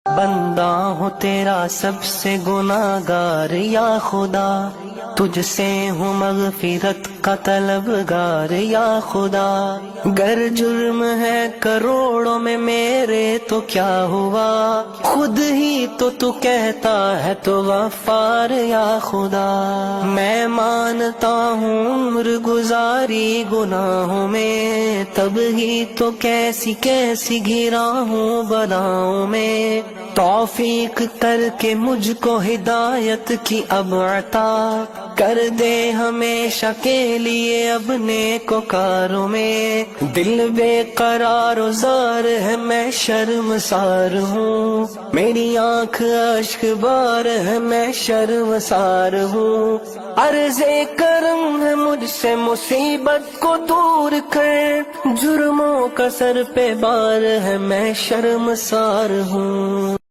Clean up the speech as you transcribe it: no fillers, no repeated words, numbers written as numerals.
بندہ ہوں تیرا سب سے گناہگار یا خدا، تجھ سے ہوں مغفرت کا طلبگار یا خدا۔ گر جرم ہے کروڑوں میں میرے تو کیا ہوا، خود ہی تو کہتا ہے تو غفار یا خدا۔ میں مانتا ہوں عمر گزاری گناہوں میں، تب ہی تو کیسی کیسی گھرا ہوں بلاؤں میں۔ توفیق کر کے مجھ کو ہدایت کی اب عطا کر دے ہمیشہ کے لیے اب نیکوکاروں میں۔ دل بے قرار و زار ہے میں شرمسار ہوں، میری آنکھ اشک بار ہے میں شرمسار ہوں۔ عرض کرم ہے مجھ سے مصیبت کو دور کر، جرموں کا سر پہ بار ہے میں شرمسار ہوں۔